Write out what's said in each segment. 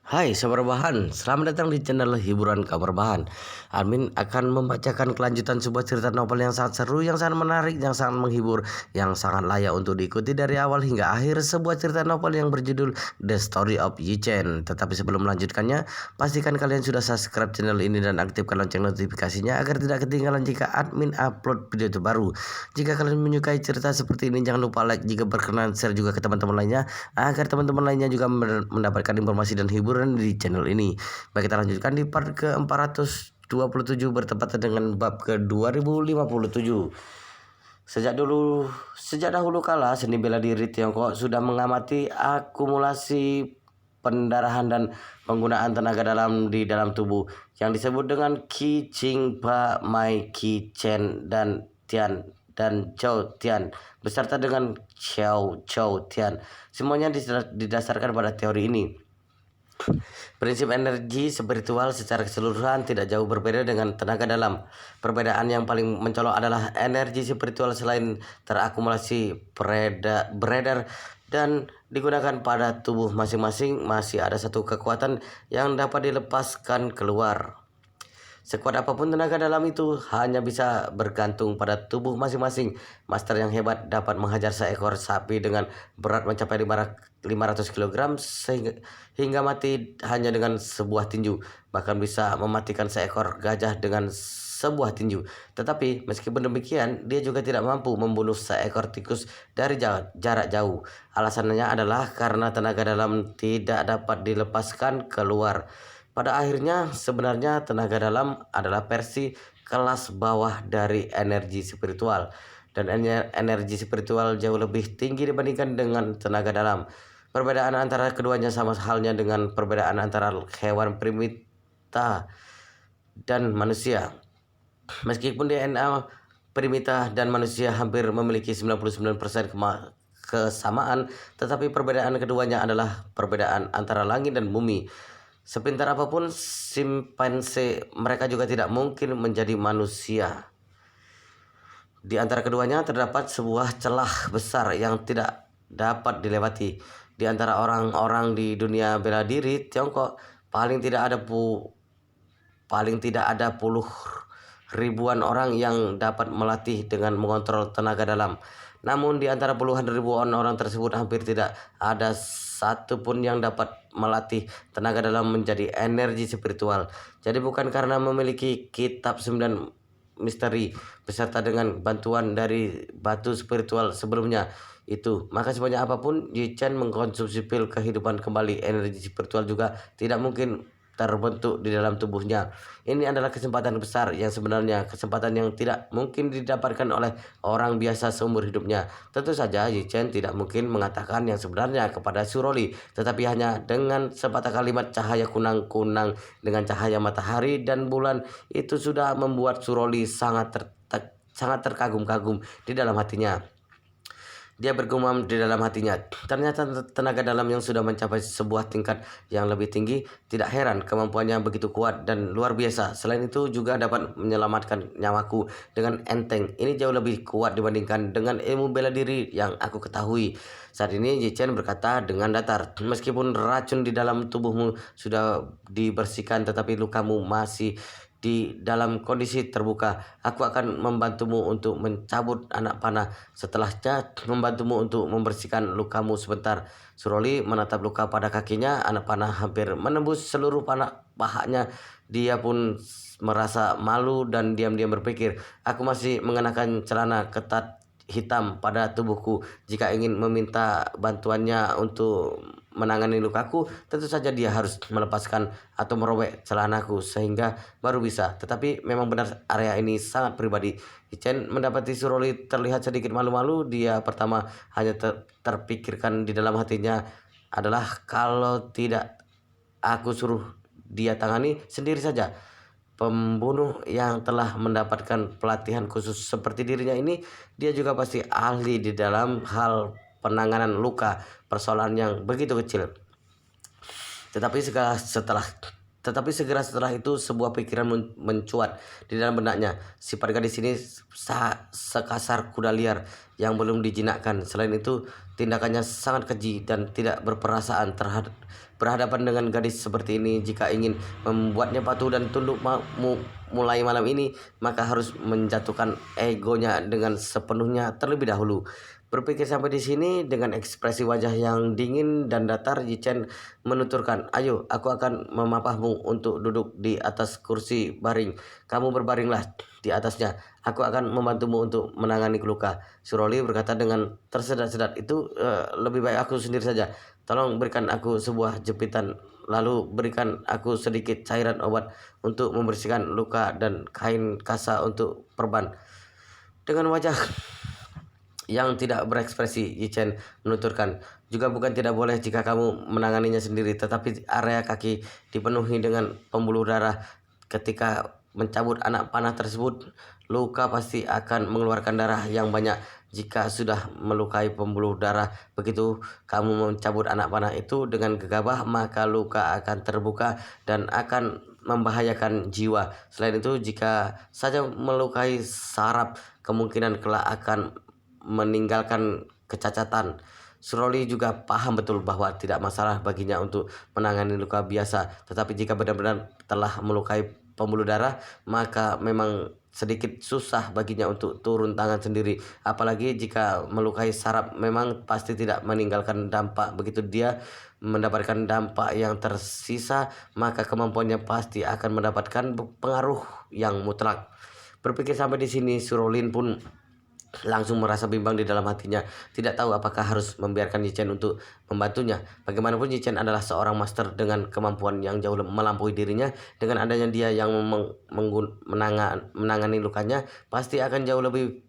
Hai Sobat Rebahan, selamat datang di channel hiburan kabar bahan. Admin akan membacakan kelanjutan sebuah cerita novel yang sangat seru, yang sangat menarik, yang sangat menghibur, yang sangat layak untuk diikuti dari awal hingga akhir. Sebuah cerita novel yang berjudul The Story of Yi Chen. Tetapi sebelum melanjutkannya, pastikan kalian sudah subscribe channel ini dan aktifkan lonceng notifikasinya agar tidak ketinggalan jika admin upload video terbaru. Jika kalian menyukai cerita seperti ini, jangan lupa like, jika berkenan share juga ke teman-teman lainnya agar teman-teman lainnya juga mendapatkan informasi dan hiburan di channel ini. Baik, kita lanjutkan di part ke-427 bertepatan dengan bab ke-2057. Sejak dahulu kala, seni bela diri Tiongkok sudah mengamati akumulasi pendarahan dan penggunaan tenaga dalam di dalam tubuh yang disebut dengan Qi Jing Ba Mai Qi Chen dan Tian dan Chou Tian beserta dengan Xiao Chou Tian. Semuanya didasarkan pada teori ini. Prinsip energi spiritual secara keseluruhan tidak jauh berbeda dengan tenaga dalam. Perbedaan yang paling mencolok adalah energi spiritual selain terakumulasi beredar dan digunakan pada tubuh masing-masing, masih ada satu kekuatan yang dapat dilepaskan keluar. Sekuat apapun tenaga dalam itu hanya bisa bergantung pada tubuh masing-masing. Master yang hebat dapat menghajar seekor sapi dengan berat mencapai 500 kg hingga mati hanya dengan sebuah tinju. Bahkan bisa mematikan seekor gajah dengan sebuah tinju. Tetapi meskipun demikian, dia juga tidak mampu membunuh seekor tikus dari jarak jauh. Alasannya adalah karena tenaga dalam tidak dapat dilepaskan keluar. Pada akhirnya, sebenarnya tenaga dalam adalah versi kelas bawah dari energi spiritual. Dan energi spiritual jauh lebih tinggi dibandingkan dengan tenaga dalam. Perbedaan antara keduanya sama halnya dengan perbedaan antara hewan primata dan manusia. Meskipun DNA primata dan manusia hampir memiliki 99% kesamaan, tetapi perbedaan keduanya adalah perbedaan antara langit dan bumi. Sepintar apapun simpanse, mereka juga tidak mungkin menjadi manusia. Di antara keduanya terdapat sebuah celah besar yang tidak dapat dilewati. Di antara orang-orang di dunia bela diri Tiongkok, paling tidak ada puluh ribuan orang yang dapat melatih dengan mengontrol tenaga dalam. Namun di antara puluhan ribuan orang tersebut hampir tidak ada satu pun yang dapat melatih tenaga dalam menjadi energi spiritual. Jadi bukan karena memiliki kitab 9 misteri beserta dengan bantuan dari batu spiritual sebelumnya itu, maka sebanyak apapun Yi Chen mengkonsumsi pil kehidupan kembali, energi spiritual juga tidak mungkin terbentuk di dalam tubuhnya. Ini adalah kesempatan besar yang sebenarnya kesempatan yang tidak mungkin didapatkan oleh orang biasa seumur hidupnya. Tentu saja Yi Chen tidak mungkin mengatakan yang sebenarnya kepada Suroli, tetapi hanya dengan sepatah kalimat cahaya kunang-kunang dengan cahaya matahari dan bulan itu sudah membuat Suroli sangat terkagum-kagum di dalam hatinya. Dia bergumam di dalam hatinya, ternyata tenaga dalam yang sudah mencapai sebuah tingkat yang lebih tinggi. Tidak heran kemampuannya begitu kuat dan luar biasa. Selain itu juga dapat menyelamatkan nyawaku dengan enteng. Ini jauh lebih kuat dibandingkan dengan ilmu bela diri yang aku ketahui. Saat ini Yi Chen berkata dengan datar, meskipun racun di dalam tubuhmu sudah dibersihkan tetapi lukamu masih di dalam kondisi terbuka. Aku akan membantumu untuk mencabut anak panah. Setelahnya membantumu untuk membersihkan lukamu sebentar. Suroli menatap luka pada kakinya. Anak panah hampir menembus seluruh pahanya. Dia pun merasa malu dan diam-diam berpikir, aku masih mengenakan celana ketat hitam pada tubuhku. Jika ingin meminta bantuannya untuk menangani lukaku, tentu saja dia harus melepaskan atau merobek celanaku sehingga baru bisa. Tetapi memang benar area ini sangat pribadi. Chen mendapati Suroli terlihat sedikit malu-malu. Dia pertama hanya terpikirkan di dalam hatinya adalah, kalau tidak aku suruh dia tangani sendiri saja. Pembunuh yang telah mendapatkan pelatihan khusus seperti dirinya ini, dia juga pasti ahli di dalam hal penanganan luka, persoalan yang begitu kecil. Tetapi setelah Tetapi segera setelah itu sebuah pikiran mencuat di dalam benaknya. Sifat gadis ini sekasar kuda liar yang belum dijinakkan. Selain itu, tindakannya sangat keji dan tidak berperasaan berhadapan dengan gadis seperti ini. Jika ingin membuatnya patuh dan tunduk mulai malam ini, maka harus menjatuhkan egonya dengan sepenuhnya terlebih dahulu. Berpikir sampai di sini dengan ekspresi wajah yang dingin dan datar, Yichen menuturkan, "Ayo, aku akan memapahmu untuk duduk di atas kursi baring. Kamu berbaringlah di atasnya. Aku akan membantumu untuk menangani luka." Suroli berkata dengan tersedat-sedat, "Itu lebih baik aku sendiri saja. Tolong berikan aku sebuah jepitan, lalu berikan aku sedikit cairan obat untuk membersihkan luka dan kain kasa untuk perban." Dengan wajah yang tidak berekspresi, Yichen menuturkan, "Juga bukan tidak boleh jika kamu menanganinya sendiri, tetapi area kaki dipenuhi dengan pembuluh darah. Ketika mencabut anak panah tersebut, luka pasti akan mengeluarkan darah yang banyak. Jika sudah melukai pembuluh darah begitu kamu mencabut anak panah itu dengan gegabah, maka luka akan terbuka dan akan membahayakan jiwa. Selain itu, jika saja melukai saraf, kemungkinan kelak akan meninggalkan kecacatan." Suroli juga paham betul bahwa tidak masalah baginya untuk menangani luka biasa, tetapi jika benar-benar telah melukai pembuluh darah, maka memang sedikit susah baginya untuk turun tangan sendiri. Apalagi jika melukai saraf, memang pasti tidak meninggalkan dampak. Begitu dia mendapatkan dampak yang tersisa, maka kemampuannya pasti akan mendapatkan pengaruh yang mutlak. Berpikir sampai di sini, Surolin pun langsung merasa bimbang di dalam hatinya. Tidak tahu apakah harus membiarkan Yichen untuk membantunya. Bagaimanapun Yichen adalah seorang master dengan kemampuan yang jauh melampaui dirinya. Dengan adanya dia yang menangani lukanya, pasti akan jauh lebih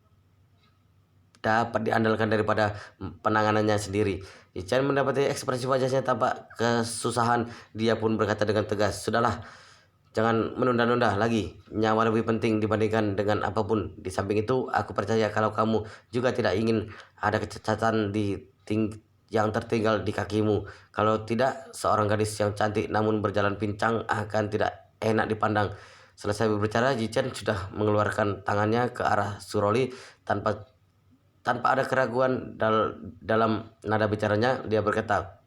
dapat diandalkan daripada penanganannya sendiri. Yichen mendapati ekspresi wajahnya tampak kesusahan. Dia pun berkata dengan tegas, "Sudahlah, jangan menunda-nunda lagi. Nyawa lebih penting dibandingkan dengan apapun. Di samping itu, aku percaya kalau kamu juga tidak ingin ada kecacatan yang tertinggal di kakimu. Kalau tidak, seorang gadis yang cantik namun berjalan pincang akan tidak enak dipandang." Selesai berbicara, Yichen sudah mengeluarkan tangannya ke arah Suroli tanpa ada keraguan dalam nada bicaranya. Dia berkata,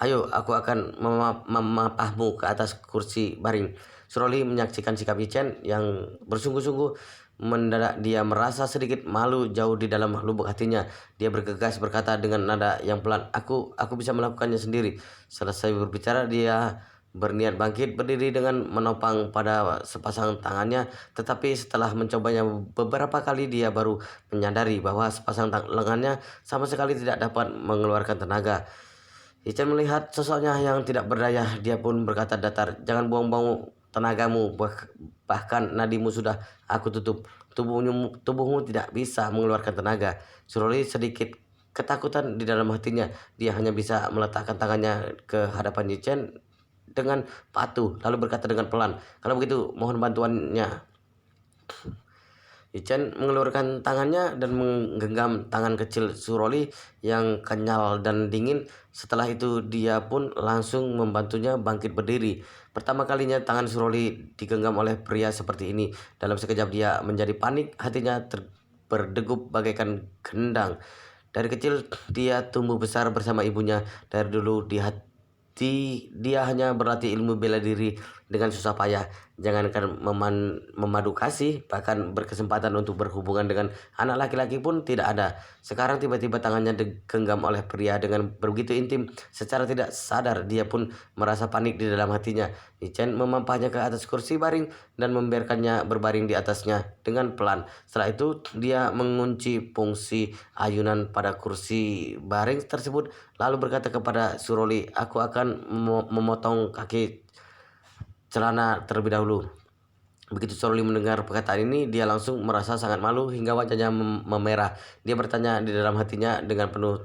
Ayo, aku akan memapahmu ke atas kursi baring." Suroli menyaksikan sikap Yichen yang bersungguh-sungguh. Mendadak dia merasa sedikit malu jauh di dalam lubuk hatinya. Dia bergegas berkata dengan nada yang pelan, Aku bisa melakukannya sendiri." Selesai berbicara, dia berniat bangkit berdiri dengan menopang pada sepasang tangannya. Tetapi setelah mencobanya beberapa kali, dia baru menyadari bahwa sepasang lengannya sama sekali tidak dapat mengeluarkan tenaga. Yichen melihat sosoknya yang tidak berdaya. Dia pun berkata datar, "Jangan buang-buang tenagamu, bahkan nadimu sudah aku tutup. Tubuhmu tidak bisa mengeluarkan tenaga." Suroli sedikit ketakutan di dalam hatinya. Dia hanya bisa meletakkan tangannya ke hadapan Yichen dengan patuh, lalu berkata dengan pelan, "Kalau begitu, mohon bantuannya." Yichen mengeluarkan tangannya dan menggenggam tangan kecil Suroli yang kenyal dan dingin. Setelah itu dia pun langsung membantunya bangkit berdiri. Pertama kalinya tangan Suroli digenggam oleh pria seperti ini. Dalam sekejap dia menjadi panik, hatinya berdegup bagaikan gendang. Dari kecil dia tumbuh besar bersama ibunya. Dari dulu di hati dia hanya berlatih ilmu bela diri dengan susah payah. Jangankan memadu kasih, bahkan berkesempatan untuk berhubungan dengan anak laki-laki pun tidak ada. Sekarang tiba-tiba tangannya digenggam oleh pria dengan begitu intim. Secara tidak sadar dia pun merasa panik di dalam hatinya. Yichen memampahnya ke atas kursi baring dan membiarkannya berbaring di atasnya dengan pelan. Setelah itu dia mengunci fungsi ayunan pada kursi baring tersebut, lalu berkata kepada Suroli, "Aku akan memotong kaki celana terlebih dahulu." Begitu Suroli mendengar perkataan ini, dia langsung merasa sangat malu hingga wajahnya memerah. Dia bertanya di dalam hatinya dengan penuh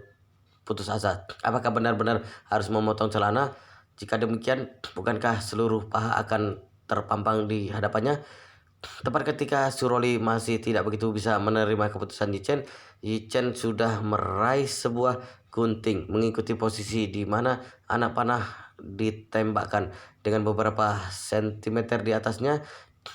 putus asa, apakah benar-benar harus memotong celana? Jika demikian, bukankah seluruh paha akan terpampang di hadapannya? Tepat ketika Suroli masih tidak begitu bisa menerima keputusan Yichen, Yichen sudah meraih sebuah gunting, mengikuti posisi di mana anak panah ditembakkan. Dengan beberapa sentimeter di atasnya,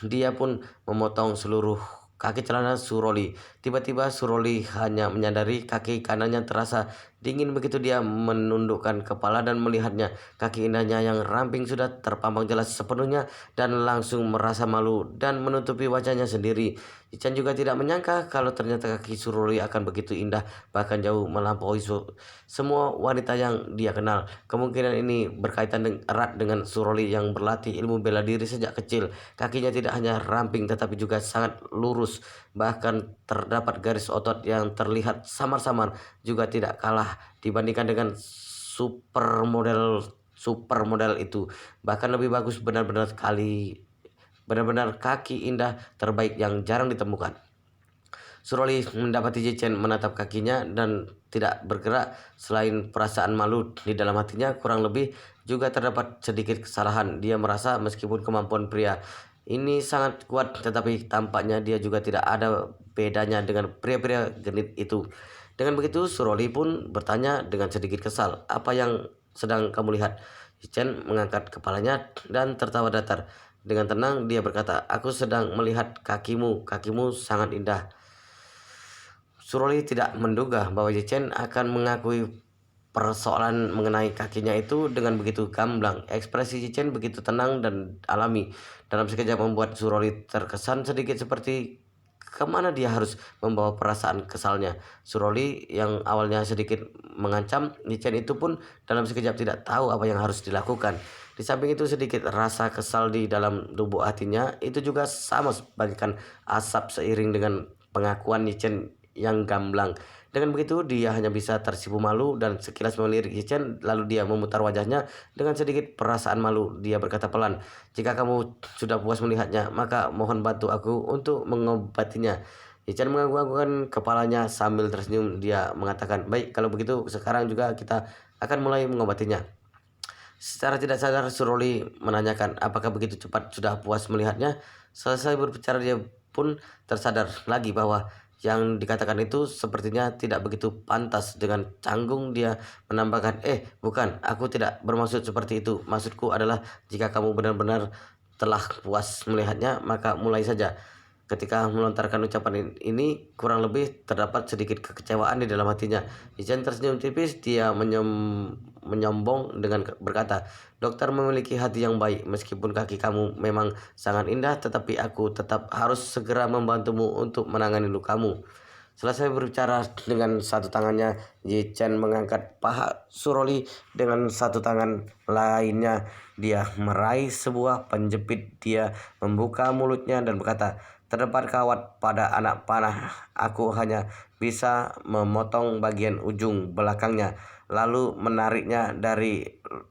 dia pun memotong seluruh kaki celana Suroli. Tiba-tiba Suroli hanya menyadari kaki kanannya terasa dingin begitu dia menundukkan kepala dan melihatnya. Kaki indahnya yang ramping sudah terpampang jelas sepenuhnya dan langsung merasa malu dan menutupi wajahnya sendiri. Ican juga tidak menyangka kalau ternyata kaki Suroli akan begitu indah, bahkan jauh melampaui semua wanita yang dia kenal. Kemungkinan ini berkaitan erat dengan Suroli yang berlatih ilmu bela diri sejak kecil. Kakinya tidak hanya ramping tetapi juga sangat lurus, bahkan terdapat garis otot yang terlihat samar-samar, juga tidak kalah dibandingkan dengan supermodel itu, bahkan lebih bagus. Benar-benar kaki indah terbaik yang jarang ditemukan. Suroli mendapati Jicen menatap kakinya dan tidak bergerak. Selain perasaan malu di dalam hatinya, kurang lebih juga terdapat sedikit kesalahan. Dia merasa meskipun kemampuan pria ini sangat kuat, tetapi tampaknya dia juga tidak ada bedanya dengan pria-pria genit itu. Dengan begitu, Suroli pun bertanya dengan sedikit kesal, "Apa yang sedang kamu lihat?" Jicen mengangkat kepalanya dan tertawa datar. Dengan tenang dia berkata, "Aku sedang melihat kakimu. Kakimu sangat indah." Suroli tidak menduga bahwa Jicen akan mengakui persoalan mengenai kakinya itu dengan begitu gamblang. Ekspresi Jicen begitu tenang dan alami. Dalam sekejap membuat Suroli terkesan sedikit seperti kemana dia harus membawa perasaan kesalnya. Suroli yang awalnya sedikit mengancam Jicen itu pun dalam sekejap tidak tahu apa yang harus dilakukan. Di samping itu sedikit rasa kesal di dalam lubuk hatinya itu juga sama bagaikan asap seiring dengan pengakuan Jicen yang gamblang. Dengan begitu dia hanya bisa tersipu malu dan sekilas melirik Jicen, lalu dia memutar wajahnya dengan sedikit perasaan malu. Dia berkata pelan, "Jika kamu sudah puas melihatnya, maka mohon bantu aku untuk mengobatinya." Jicen mengangguk-anggukkan kepalanya sambil tersenyum. Dia mengatakan, "Baik, kalau begitu sekarang juga kita akan mulai mengobatinya." Secara tidak sadar Suroli menanyakan, "Apakah begitu cepat sudah puas melihatnya?" Selesai berbicara dia pun tersadar lagi bahwa yang dikatakan itu sepertinya tidak begitu pantas. Dengan canggung dia menambahkan, bukan, aku tidak bermaksud seperti itu. Maksudku adalah jika kamu benar-benar telah puas melihatnya, maka mulai saja." Ketika melontarkan ucapan ini, kurang lebih terdapat sedikit kekecewaan di dalam hatinya. Ichen tersenyum tipis. Dia menyombong dengan berkata, "Dokter memiliki hati yang baik. Meskipun kaki kamu memang sangat indah, tetapi aku tetap harus segera membantumu untuk menangani lukamu." Selesai berbicara dengan satu tangannya, Yichen mengangkat paha Suroli. Dengan satu tangan lainnya, dia meraih sebuah penjepit. Dia membuka mulutnya dan berkata, "Terdapat kawat pada anak panah. Aku hanya bisa memotong bagian ujung belakangnya, lalu menariknya dari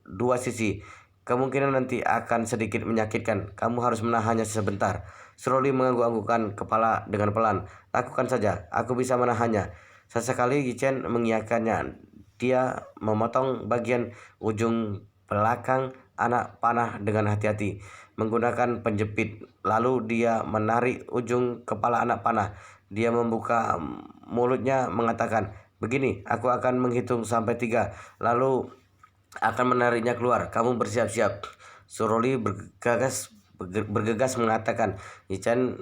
dua sisi. Kemungkinan nanti akan sedikit menyakitkan. Kamu harus menahannya sebentar." Suroli mengangguk-anggukkan kepala dengan pelan. "Lakukan saja, aku bisa menahannya." Sesekali Yichen mengiyakannya. Dia memotong bagian ujung belakang anak panah dengan hati-hati menggunakan penjepit. Lalu dia menarik ujung kepala anak panah. Dia membuka mulutnya mengatakan, "Begini, aku akan menghitung sampai 3, lalu akan menariknya keluar. Kamu bersiap-siap." Suroli bergegas mengatakan. Yichen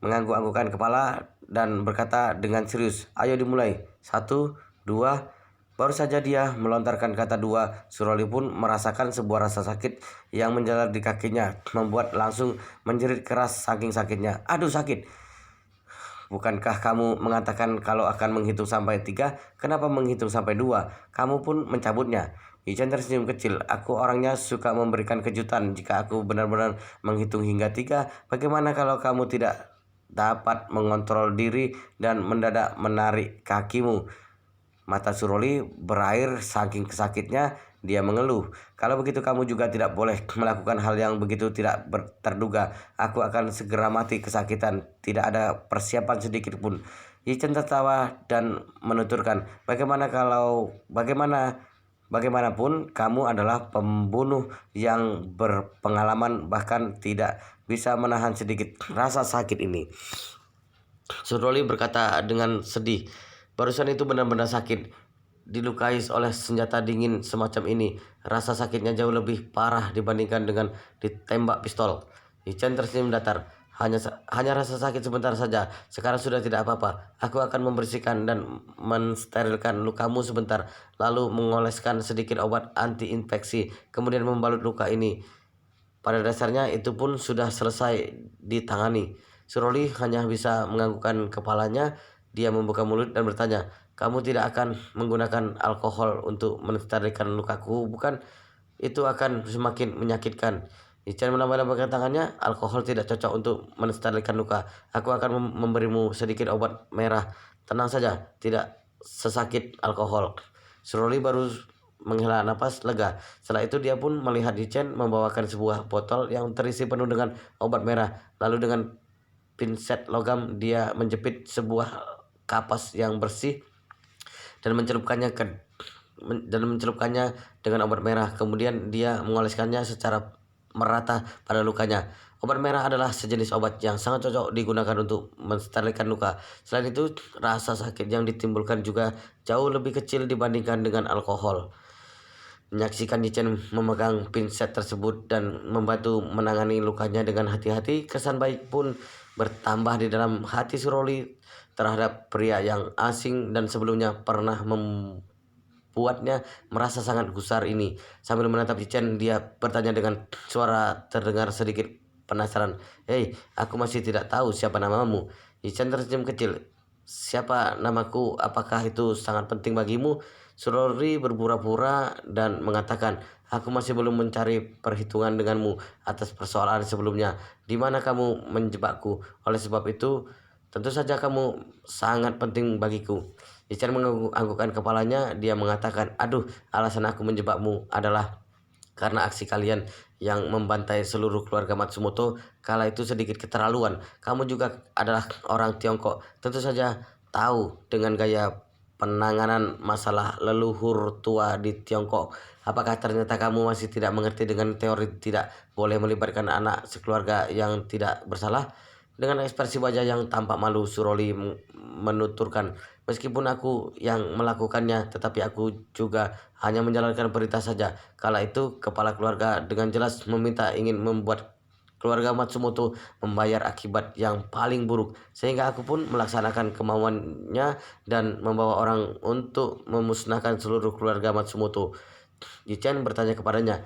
mengangguk-anggukkan kepala dan berkata dengan serius, "Ayo dimulai. 1, 2." Baru saja dia melontarkan kata 2, Suroli pun merasakan sebuah rasa sakit yang menjalar di kakinya, membuat langsung menjerit keras saking sakitnya. "Aduh, sakit." "Bukankah kamu mengatakan kalau akan menghitung sampai 3? Kenapa menghitung sampai 2? Kamu pun mencabutnya." Yichen tersenyum kecil. "Aku orangnya suka memberikan kejutan. Jika aku benar-benar menghitung hingga 3, bagaimana kalau kamu tidak dapat mengontrol diri dan mendadak menarik kakimu?" Mata Suroli berair saking sakitnya. Dia mengeluh, "Kalau begitu kamu juga tidak boleh melakukan hal yang begitu tidak terduga. Aku akan segera mati kesakitan. Tidak ada persiapan sedikit pun." Yichen tertawa dan menuturkan, Bagaimanapun kamu adalah pembunuh yang berpengalaman, bahkan tidak bisa menahan sedikit rasa sakit ini." Suroli berkata dengan sedih, "Barusan itu benar-benar sakit." dilukai oleh senjata dingin semacam ini, rasa sakitnya jauh lebih parah dibandingkan dengan ditembak pistol. Yichen tersenyum datar. Hanya rasa sakit sebentar saja. Sekarang sudah tidak apa-apa. Aku akan membersihkan dan mensterilkan lukamu sebentar, lalu mengoleskan sedikit obat anti-infeksi, kemudian membalut luka ini. Pada dasarnya itu pun sudah selesai ditangani. Suroli hanya bisa menganggukkan kepalanya. Dia membuka mulut dan bertanya, "Kamu tidak akan menggunakan alkohol untuk mensterilkan lukaku, bukan? Itu akan semakin menyakitkan." Ichen menambah-nambahkan tangannya. "Alkohol tidak cocok untuk mensterilkan luka. Aku akan memberimu sedikit obat merah. Tenang saja, tidak sesakit alkohol." Suroli baru menghela napas lega. Setelah itu dia pun melihat Ichen membawakan sebuah botol yang terisi penuh dengan obat merah. Lalu dengan pinset logam dia menjepit sebuah kapas yang bersih dan mencelupkannya dengan obat merah. Kemudian dia mengoleskannya secara merata pada lukanya. Obat merah adalah sejenis obat yang sangat cocok digunakan untuk mensterilkan luka. Selain itu, rasa sakit yang ditimbulkan juga jauh lebih kecil dibandingkan dengan alkohol. Menyaksikan Yichen memegang pinset tersebut dan membantu menangani lukanya dengan hati-hati, kesan baik pun bertambah di dalam hati Suroli terhadap pria yang asing dan sebelumnya pernah membuatnya merasa sangat gusar ini. Sambil menatap Yichen, dia bertanya dengan suara terdengar sedikit penasaran, "Hei, aku masih tidak tahu siapa namamu." Yichen tersenyum kecil. "Siapa namaku? Apakah itu sangat penting bagimu?" Surori berpura-pura dan mengatakan, "Aku masih belum mencari perhitungan denganmu atas persoalan sebelumnya. Di mana kamu menjebakku? Oleh sebab itu, tentu saja kamu sangat penting bagiku." Yichen menganggukkan kepalanya. Dia mengatakan, "Aduh, alasan aku menjebakmu adalah karena aksi kalian yang membantai seluruh keluarga Matsumoto kala itu sedikit keterlaluan. Kamu juga adalah orang Tiongkok, tentu saja tahu dengan gaya penanganan masalah leluhur tua di Tiongkok. Apakah ternyata kamu masih tidak mengerti dengan teori tidak boleh melibatkan anak sekeluarga yang tidak bersalah?" Dengan ekspresi wajah yang tampak malu, Suroli menuturkan, "Meskipun aku yang melakukannya, tetapi aku juga hanya menjalankan perintah saja. Kala itu, kepala keluarga dengan jelas meminta ingin membuat keluarga Matsumoto membayar akibat yang paling buruk, sehingga aku pun melaksanakan kemauannya dan membawa orang untuk memusnahkan seluruh keluarga Matsumoto." Yichen bertanya kepadanya,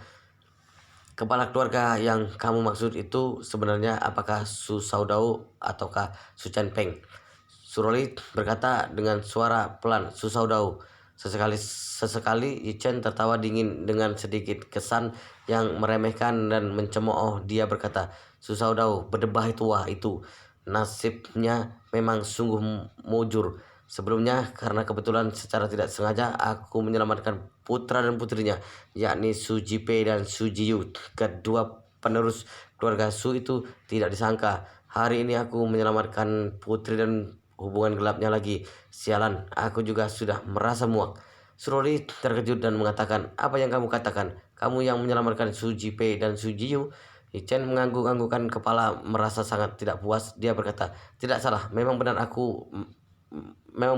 "Kepala keluarga yang kamu maksud itu sebenarnya apakah Su Saudao ataukah Su Peng?" Suroli berkata dengan suara pelan, "Su Saudao." Sesekali Yichen tertawa dingin dengan sedikit kesan yang meremehkan dan mencemooh. Dia berkata, "Su Saudao, berdebah tua itu. Nasibnya memang sungguh mujur. Sebelumnya, karena kebetulan secara tidak sengaja aku menyelamatkan putra dan putrinya, yakni Su Jipei dan Su Jiyu. Kedua penerus keluarga Su itu tidak disangka. Hari ini aku menyelamatkan putri dan hubungan gelapnya lagi. Sialan, aku juga sudah merasa muak." Suroli terkejut dan mengatakan, "Apa yang kamu katakan? Kamu yang menyelamatkan Su Jipei dan Su Jiyu?" Yichen mengangguk-anggukkan kepala, merasa sangat tidak puas. Dia berkata, "Tidak salah, memang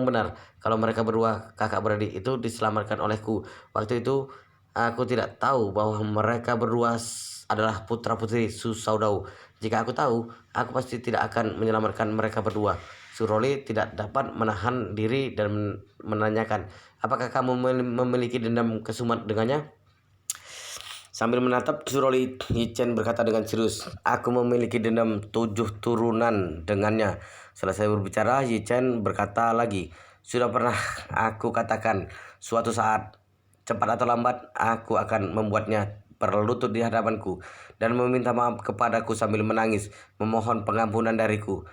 benar kalau mereka berdua kakak beradik itu diselamatkan olehku. Waktu itu aku tidak tahu bahwa mereka berdua adalah putra-putri Su Saudao. Jika aku tahu, aku pasti tidak akan menyelamatkan mereka berdua." Suroli tidak dapat menahan diri dan menanyakan, "Apakah kamu memiliki dendam kesumat dengannya?" Sambil menatap Suroli, Yichen berkata dengan serius, "Aku memiliki dendam 7 turunan dengannya." Selesai berbicara, Yichen berkata lagi, "Sudah pernah aku katakan, suatu saat, cepat atau lambat, aku akan membuatnya berlutut di hadapanku dan meminta maaf kepadaku sambil menangis, memohon pengampunan dariku.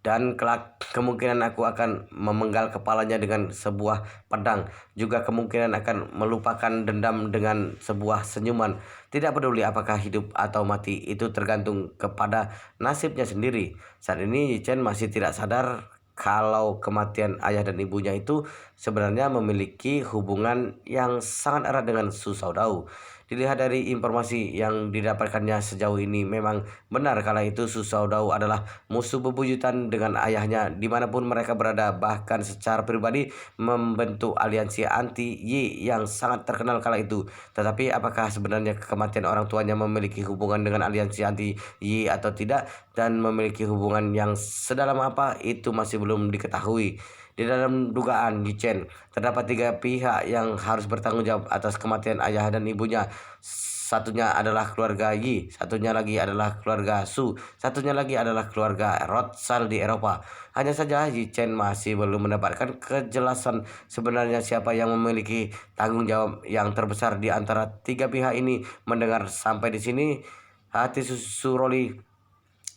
Dan kelak kemungkinan aku akan memenggal kepalanya dengan sebuah pedang. Juga kemungkinan akan melupakan dendam dengan sebuah senyuman. Tidak peduli apakah hidup atau mati, itu tergantung kepada nasibnya sendiri." Saat ini Yichen masih tidak sadar kalau kematian ayah dan ibunya itu sebenarnya memiliki hubungan yang sangat erat dengan Su Shaodao. Dilihat dari informasi yang didapatkannya sejauh ini, memang benar kala itu Su Shaodao adalah musuh bebuyutan dengan ayahnya dimanapun mereka berada, bahkan secara pribadi membentuk aliansi anti Yi yang sangat terkenal kala itu. Tetapi apakah sebenarnya kematian orang tuanya memiliki hubungan dengan aliansi anti Yi atau tidak, dan memiliki hubungan yang sedalam apa, itu masih belum diketahui. Di dalam dugaan Yi Chen, terdapat tiga pihak yang harus bertanggung jawab atas kematian ayah dan ibunya. Satunya adalah keluarga Yi, satunya lagi adalah keluarga Su, satunya lagi adalah keluarga Rothschild di Eropa. Hanya saja Yi Chen masih belum mendapatkan kejelasan sebenarnya siapa yang memiliki tanggung jawab yang terbesar di antara tiga pihak ini. Mendengar sampai di sini, hati Suroli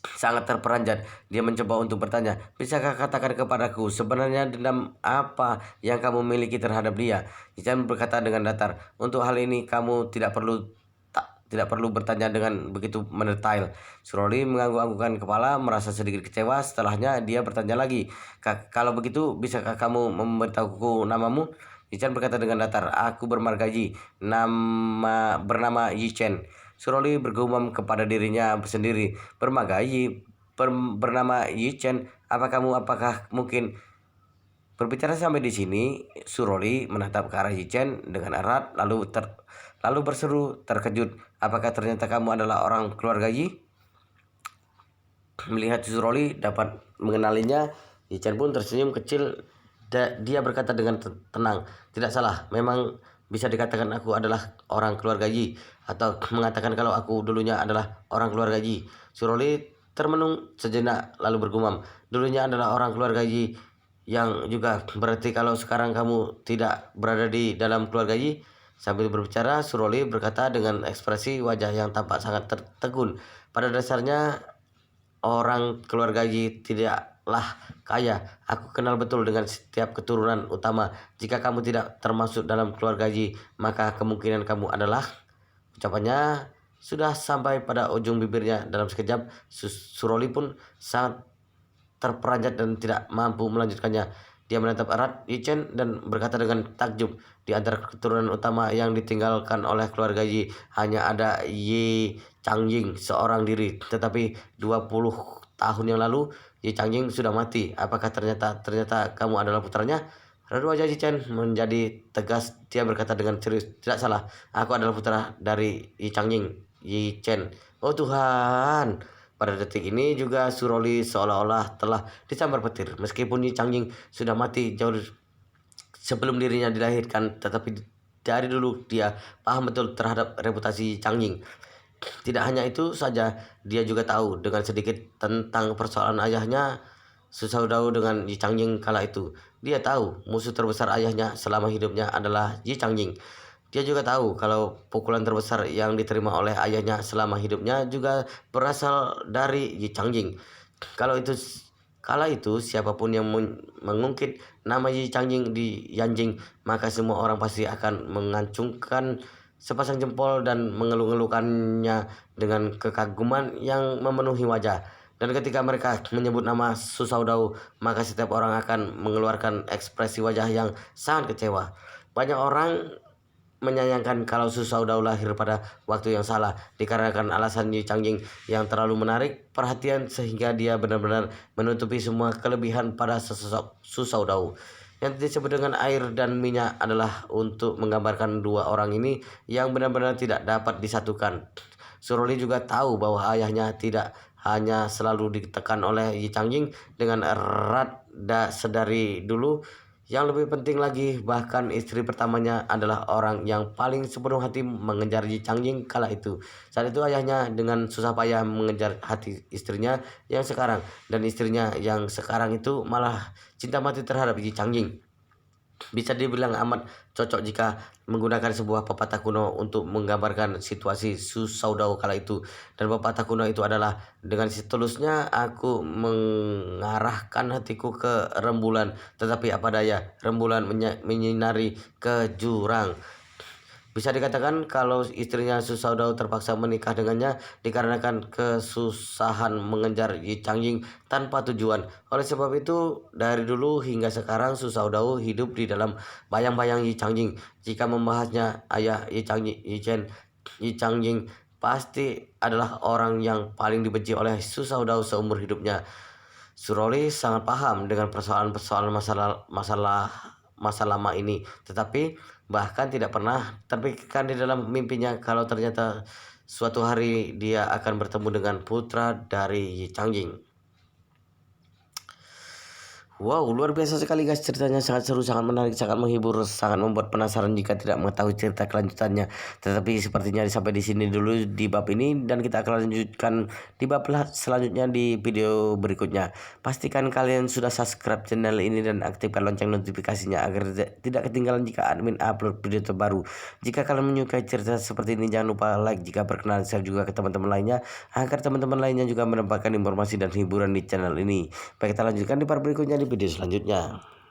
sangat terperanjat. Dia mencoba untuk bertanya, bisakah katakan kepadaku sebenarnya dendam apa yang kamu miliki terhadap dia? Ican berkata dengan datar, untuk hal ini kamu tidak perlu bertanya dengan begitu mendetail. Suroli mengangguk-anggukkan kepala, merasa sedikit kecewa. Setelahnya dia bertanya lagi, kalau begitu bisakah kamu memberitahuku namamu? Ican berkata dengan datar, aku bermarga Yi, bernama Yi Chen. Suroli bergumam kepada dirinya sendiri, bernama Yi Chen, apakah mungkin? Berbicara sampai di sini, Suroli menatap ke arah Yi Chen dengan erat, lalu berseru terkejut, apakah ternyata kamu adalah orang keluarga Yi? Melihat Suroli dapat mengenalinya, Yi Chen pun tersenyum kecil. Dia berkata dengan tenang, tidak salah, memang bisa dikatakan aku adalah orang keluarga Yi, atau mengatakan kalau aku dulunya adalah orang keluarga Yi. Suroli termenung sejenak lalu bergumam, dulunya adalah orang keluarga Yi, yang juga berarti kalau sekarang kamu tidak berada di dalam keluarga Yi. Sambil berbicara, Suroli berkata dengan ekspresi wajah yang tampak sangat tertegun. Pada dasarnya orang keluarga Yi tidaklah kaya. Aku kenal betul dengan setiap keturunan utama. Jika kamu tidak termasuk dalam keluarga Yi, maka kemungkinan kamu adalah... Ucapannya sudah sampai pada ujung bibirnya. Dalam sekejap, Suroli pun sangat terperanjat dan tidak mampu melanjutkannya. Dia menatap erat Yi Chen dan berkata dengan takjub, di antara keturunan utama yang ditinggalkan oleh keluarga Yi, hanya ada Yi Changying seorang diri. Tetapi 20 tahun yang lalu Yi Changying sudah mati. Apakah ternyata kamu adalah putranya? Lalu wajah Yi Chen menjadi tegas. Dia berkata dengan serius, tidak salah, aku adalah putra dari Yi Changying. Yi Chen, oh Tuhan. Pada detik ini juga Suroli seolah-olah telah disambar petir. Meskipun Yi Changying sudah mati jauh sebelum dirinya dilahirkan, tetapi dari dulu dia paham betul terhadap reputasi Yi Changying. Tidak hanya itu saja, dia juga tahu dengan sedikit tentang persoalan ayahnya Su Shaodao dengan Yi Changying kala itu. Dia tahu musuh terbesar ayahnya selama hidupnya adalah Yi Changying. Dia juga tahu kalau pukulan terbesar yang diterima oleh ayahnya selama hidupnya juga berasal dari Yi Changying. Kala itu siapapun yang mengungkit nama Yi Changying di Yanjing, maka semua orang pasti akan mengacungkan sepasang jempol dan mengeluh-ngeluhkannya dengan kekaguman yang memenuhi wajah. Dan ketika mereka menyebut nama Su Shaodao, maka setiap orang akan mengeluarkan ekspresi wajah yang sangat kecewa. Banyak orang menyayangkan kalau Su Shaodao lahir pada waktu yang salah, dikarenakan alasan Yi Changying yang terlalu menarik perhatian sehingga dia benar-benar menutupi semua kelebihan pada sosok Su Shaodao. Yang disebut dengan air dan minyak adalah untuk menggambarkan dua orang ini yang benar-benar tidak dapat disatukan. Suroli juga tahu bahwa ayahnya tidak hanya selalu ditekan oleh Yi Changying dengan erat sedari dulu. Yang lebih penting lagi, bahkan istri pertamanya adalah orang yang paling sepenuh hati mengejar Yi Changying kala itu. Saat itu ayahnya dengan susah payah mengejar hati istrinya yang sekarang, dan istrinya yang sekarang itu malah cinta mati terhadap Yi Changying. Bisa dibilang amat cocok jika menggunakan sebuah pepatah kuno untuk menggambarkan situasi Su Shaodao kala itu. Dan pepatah kuno itu adalah, dengan setulusnya aku mengarahkan hatiku ke rembulan, tetapi apa daya, rembulan menyinari ke jurang. Bisa dikatakan kalau istrinya Su Shaodao terpaksa menikah dengannya dikarenakan kesusahan mengejar Yi Changjing tanpa tujuan. Oleh sebab itu, dari dulu hingga sekarang Su Shaodao hidup di dalam bayang-bayang Yi Changjing. Jika membahasnya, ayah Yi Changjing, Yi Changjing pasti adalah orang yang paling dibenci oleh Su Shaodao seumur hidupnya. Suroli sangat paham dengan persoalan-persoalan masa lama ini, tetapi bahkan tidak pernah terpikirkan di dalam mimpinya kalau ternyata suatu hari dia akan bertemu dengan putra dari Yi Changjing. Wow, luar biasa sekali guys, ceritanya sangat seru, sangat menarik, sangat menghibur, sangat membuat penasaran jika tidak mengetahui cerita kelanjutannya. Tetapi sepertinya sampai di sini dulu di bab ini, dan kita akan lanjutkan di bab selanjutnya di video berikutnya. Pastikan kalian sudah subscribe channel ini dan aktifkan lonceng notifikasinya agar tidak ketinggalan jika admin upload video terbaru. Jika kalian menyukai cerita seperti ini, jangan lupa like, jika berkenan share juga ke teman-teman lainnya agar teman-teman lainnya juga mendapatkan informasi dan hiburan di channel ini. Baik, kita lanjutkan di part berikutnya di video selanjutnya.